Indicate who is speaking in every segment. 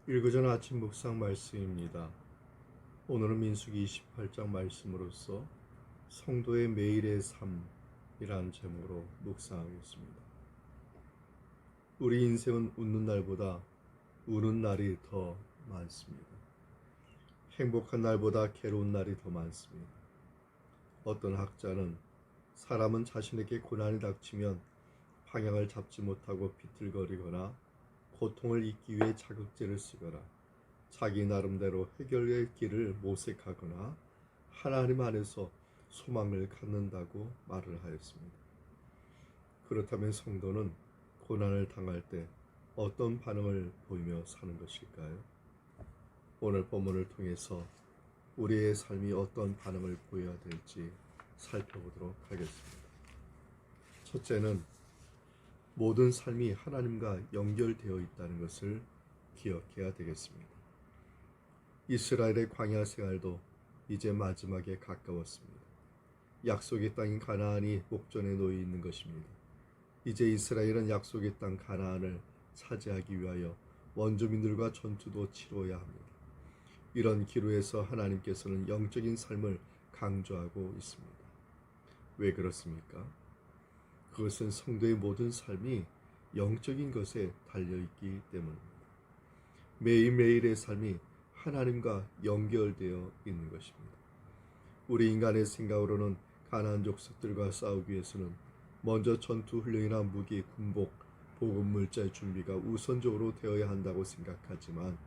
Speaker 1: 읽어전 아침 묵상 말씀입니다. 오늘은 민수기 28장 말씀으로서 성도의 매일의 삶이란 제목으로 묵상하겠습니다. 우리 인생은 웃는 날보다 우는 날이 더 많습니다. 행복한 날보다 괴로운 날이 더 많습니다. 어떤 학자는 사람은 자신에게 고난이 닥치면 방향을 잡지 못하고 비틀거리거나 고통을 잊기 위해 자극제를 쓰거나 자기 나름대로 해결의 길을 모색하거나 하나님 안에서 소망을 갖는다고 말을 하였습니다. 그렇다면 성도는 고난을 당할 때 어떤 반응을 보이며 사는 것일까요? 오늘 본문을 통해서 우리의 삶이 어떤 반응을 보여야 될지 살펴보도록 하겠습니다. 첫째는 모든 삶이 하나님과 연결되어 있다는 것을 기억해야 되겠습니다. 이스라엘의 광야 생활도 이제 마지막에 가까웠습니다. 약속의 땅인 가나안이 목전에 놓여 있는 것입니다. 이제 이스라엘은 약속의 땅 가나안을 차지하기 위하여 원주민들과 전투도 치러야 합니다. 이런 기로에서 하나님께서는 영적인 삶을 강조하고 있습니다. 왜 그렇습니까? 그것은 성도의 모든 삶이 영적인 것에 달려있기 때문입니다. 매일매일의 삶이 하나님과 연결되어 있는 것입니다. 우리 인간의 생각으로는 가나안 족속들과 싸우기 위해서는 먼저 전투 훈련이나 무기, 군복, 보급 물자의 준비가 우선적으로 되어야 한다고 생각하지만,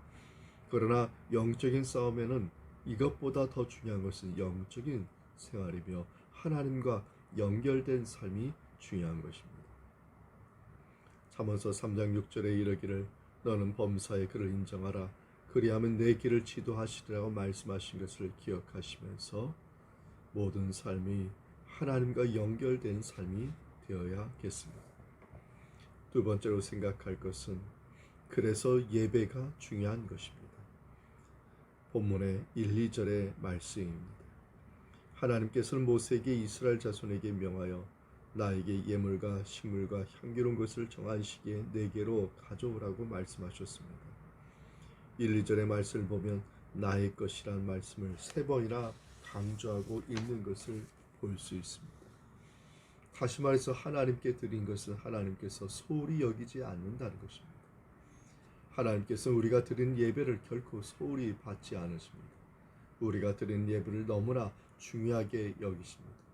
Speaker 1: 그러나 영적인 싸움에는 이것보다 더 중요한 것은 영적인 생활이며 하나님과 연결된 삶이 중요한 것입니다. 잠언서 3장 6절에 이르기를 너는 범사의 그를 인정하라 그리하면 내 길을 지도하시리라고 말씀하신 것을 기억하시면서 모든 삶이 하나님과 연결된 삶이 되어야겠습니다. 두 번째로 생각할 것은 그래서 예배가 중요한 것입니다. 본문의 1, 2절의 말씀입니다. 하나님께서는 모세에게 이스라엘 자손에게 명하여 나에게 예물과 식물과 향기로운 것을 정한 시기에 내게로 가져오라고 말씀하셨습니다. 1, 2절의 말씀을 보면 나의 것이라는 말씀을 3번이나 강조하고 있는 것을 볼 수 있습니다. 다시 말해서 하나님께 드린 것은 하나님께서 소홀히 여기지 않는다는 것입니다. 하나님께서 우리가 드린 예배를 결코 소홀히 받지 않으십니다. 우리가 드린 예배를 너무나 중요하게 여기십니다.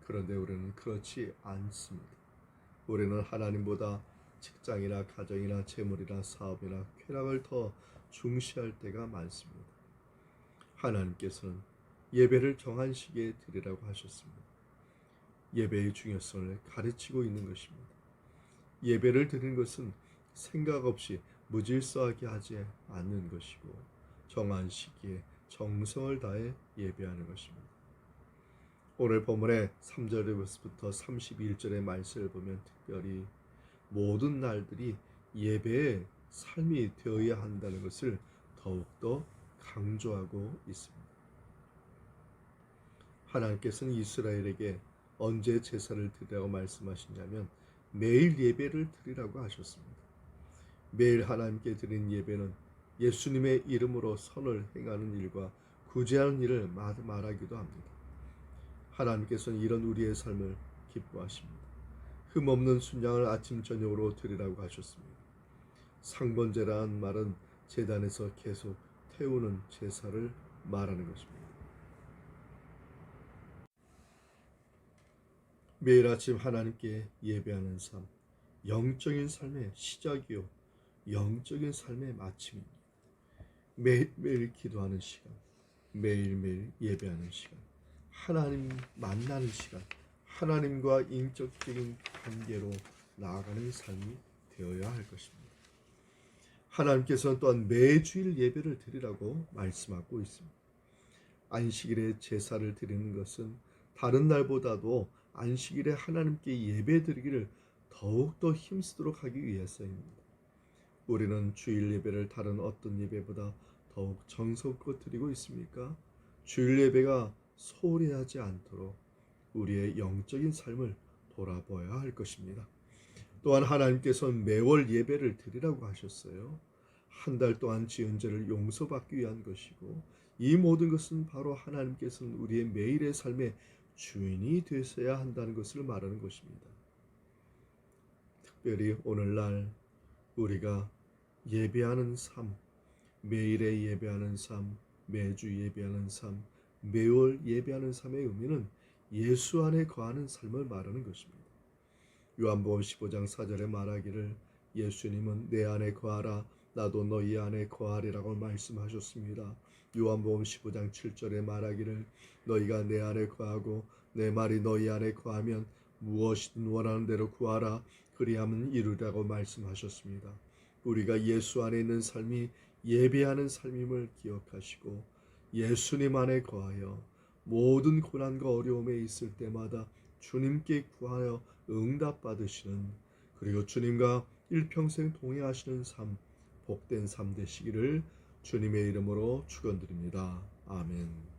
Speaker 1: 그런데 우리는 그렇지 않습니다. 우리는 하나님보다 직장이나 가정이나 재물이나 사업이나 쾌락을 더 중시할 때가 많습니다. 하나님께서는 예배를 정한 시기에 드리라고 하셨습니다. 예배의 중요성을 가르치고 있는 것입니다. 예배를 드리는 것은 생각 없이 무질서하게 하지 않는 것이고 정한 시기에 정성을 다해 예배하는 것입니다. 오늘 본문의 3절부터 31절의 말씀을 보면 특별히 모든 날들이 예배의 삶이 되어야 한다는 것을 더욱더 강조하고 있습니다. 하나님께서는 이스라엘에게 언제 제사를 드리라고 말씀하시냐면 매일 예배를 드리라고 하셨습니다. 매일 하나님께 드린 예배는 예수님의 이름으로 선을 행하는 일과 구제하는 일을 말하기도 합니다. 하나님께서는 이런 우리의 삶을 기뻐하십니다. 흠없는 순양을 아침 저녁으로 드리라고 하셨습니다. 상번제라는 말은 제단에서 계속 태우는 제사를 말하는 것입니다. 매일 아침 하나님께 예배하는 삶, 영적인 삶의 시작이요 영적인 삶의 마침입니다. 매일매일 기도하는 시간, 매일매일 예배하는 시간, 하나님 만나는 시간, 하나님과 인격적인 관계로 나아가는 삶이 되어야 할 것입니다. 하나님께서는 또한 매주일 예배를 드리라고 말씀하고 있습니다. 안식일에 제사를 드리는 것은 다른 날보다도 안식일에 하나님께 예배 드리기를 더욱더 힘쓰도록 하기 위해서입니다. 우리는 주일 예배를 다른 어떤 예배보다 더욱 정성껏 드리고 있습니까? 주일 예배가 소홀히 하지 않도록 우리의 영적인 삶을 돌아보아야 할 것입니다. 또한 하나님께서는 매월 예배를 드리라고 하셨어요. 한 달 동안 지은 죄를 용서받기 위한 것이고, 이 모든 것은 바로 하나님께서는 우리의 매일의 삶의 주인이 되셔야 한다는 것을 말하는 것입니다. 특별히 오늘날 우리가 예배하는 삶, 매일의 예배하는 삶, 매주 예배하는 삶, 매월 예배하는 삶의 의미는 예수 안에 거하는 삶을 말하는 것입니다. 요한복음 15장 4절에 말하기를 예수님은 내 안에 거하라 나도 너희 안에 거하리라고 말씀하셨습니다. 요한복음 15장 7절에 말하기를 너희가 내 안에 거하고 내 말이 너희 안에 거하면 무엇이든 원하는 대로 구하라 그리하면 이루리라고 말씀하셨습니다. 우리가 예수 안에 있는 삶이 예배하는 삶임을 기억하시고 예수님 안에 거하여 모든 고난과 어려움에 있을 때마다 주님께 구하여 응답받으시는, 그리고 주님과 일평생 동행하시는 삶, 복된 삶 되시기를 주님의 이름으로 축원드립니다. 아멘.